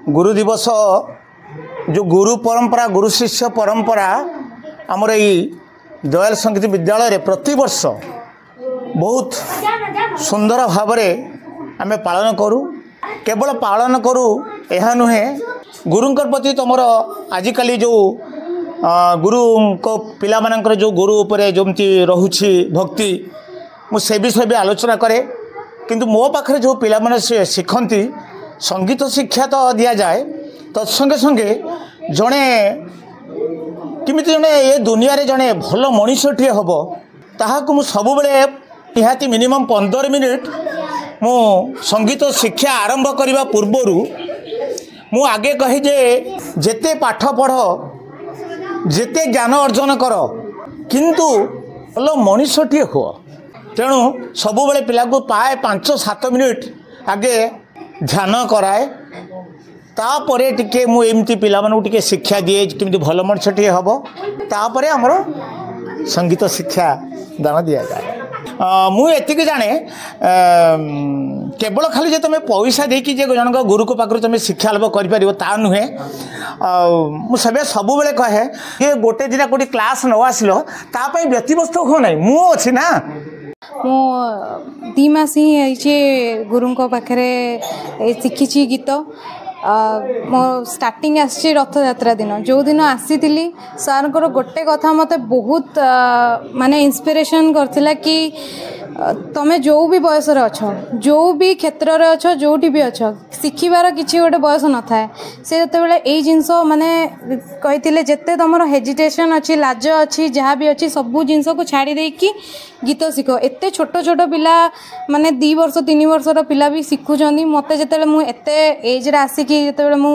गुरु दिवस जो गुरु परंपरा गुरु शिष्य परंपरा आमर यही दयाल संगीत विद्यालय रे प्रति वर्ष बहुत सुंदर भाव आम पालन करूँ। केवल पालन करूँ यह नुहे गुरुंकर प्रति तुम आजिकल जो गुरु को पिला मानकर जो गुरु उपरे जमती रहुछि भक्ति मुझे विषय भी आलोचना करे। किंतु मो पाखे जो पिला माने शिखती संगीत शिक्षा तो दि जाए तत्संगे संगे जड़े किमित जड़े ये दुनिया रे जड़े भल मनीषटे हम ताहाकु मु सब बेले निहाती मिनिमम 15 मिनिट मु संगीत शिक्षा आरंभ करने पूर्वर मु आगे कहे जे जेते पाठ पढ़ जेते ज्ञान अर्जन कर किंतु भल मनीषटे हुआ। तेणु सब बेले पिला को पाए 5-7 मिनिट आगे ध्यान कराए तापरे टिके मु एमती पिला मानू टिके शिक्षा दिए किमिति भल मनीषटे हम तापरे हमर संगीत शिक्षा दान दिया जाए। मु एतिक जाने केवल खाली जे तुम पैसा देकी जे जन गुरु को पाखर तुम शिक्षा लाभ कर ता नुहे। मुझे सब बेले कहे कि गोटे दिन गोटे क्लास न आसिल तापाई व्यतिव्यस्त हो ना मु अच्छी ना मो 2 मास ही गुरु पाखे शिखी गीत मो स्टार्टिंग आसी रथ यात्रा दिन जो दिन आसी सार गोटे कथा मत बहुत माने इंस्पिरेशन करथिला कि तमे जो भी बयस अच्छ जो भी क्षेत्र रे अच्छ जोटी भी अच्छ शिखिबार किसी गोटे बयस न थाए से जते यही जिनस माने कही जिते तुम हेजिटेशन अच्छी लाज अच्छी जहाँ भी अच्छी सबू जिनस को छाड़ी देकी गीत शिख एते छोट छोट पिला माने 2 वर्ष 3 वर्षर पिला भी शिखुचंदी मते जते मु एते एज रे आसिकी जते मु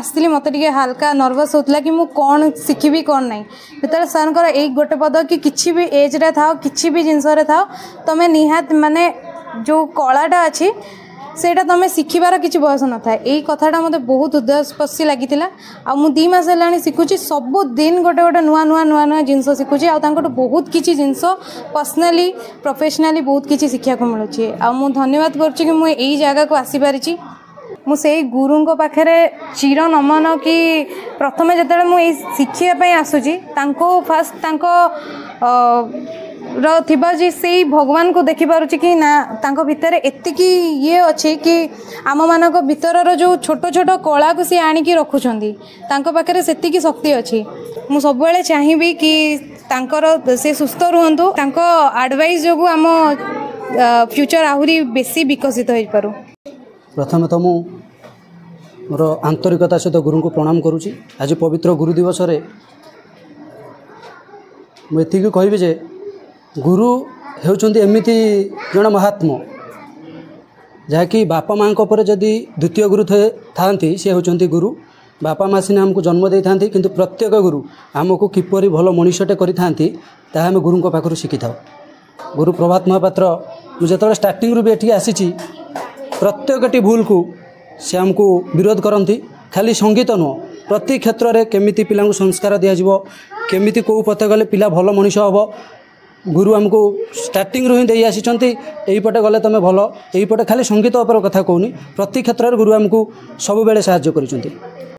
आसली मते टिके हल्का नर्वस होतला कि मु कौन शिखिबी कौन नहीं जते सारंकर एक गोटे पद कि किछि भी एज रे थाओ किछि भी जिनस रे थाओ तमे निहात माने जो कलाटा अच्छी सेटा तुम शिखिबार किसी बयस न था यही कथाटा मत बहुत हृदयस्पर्शी लगी आ मु 2 मास है शिखुची सब दिन गोटे गोटे नुआ नुआ नुआ नुआ जिनस शिखुची आउट बहुत किसी जिनस पर्सनाली प्रोफेशनाली बहुत किसी शिक्षा को मिलूँ आ मु धन्यवाद करुच्ची कि मुझे यही जगह को आसीपारी मुझे गुरु पाखे चिर नमन कि प्रथम जो मुझे शिखापी आसूची फास्ट थिबा जी से भगवान को देखि पारुछि कि ना तांको भितर एतिकी ये अच्छे कि आम मानक भितर जो छोट छोट कला को सी आनिकी रखुछंदी तांको पाखरे सेतिकी शक्ति अच्छी। मु सब बेले चाहिबी कि तांकर से सुस्थ रुहंतु तांको एडवाइस जोगु आम फ्यूचर आहुरी बेसी विकसित हो पारु। प्रथम तो मु मोर आंतरिकता सहित गुरु को प्रणाम करुछि। आज पवित्र गुरु दिवस रे मु एतिकी कहबी जे गुरु होउछंती एमिति जन महात्मा जहाँकि बापा माँ पर जदि द्वितीय गुरु थांती सी होउछंती गुरु। बापा माँ सिने आमको जन्म दे था किंतु प्रत्येक गुरु आमको किपरि भल मनीषटे करि आम गुरु पाखु शिखि था। गुरु प्रभात महापात्र मुझे स्टार्टिंग रू भी एठी आसी प्रत्येकटी भूल को से आमको विरोध करती खाली संगीत नुह प्रति क्षेत्र में केमिति पिला संस्कार दिज्व केमिति कौ पथे गले पिला भल मनीष हम गुरु आमको स्टार्टिंग रू ही दे आसी पटे गले तुम भल यहीपटे खाली संगीत उपर कथा कहूनी प्रति क्षेत्र में गुरु आमको सब बेले साहाय्य कर।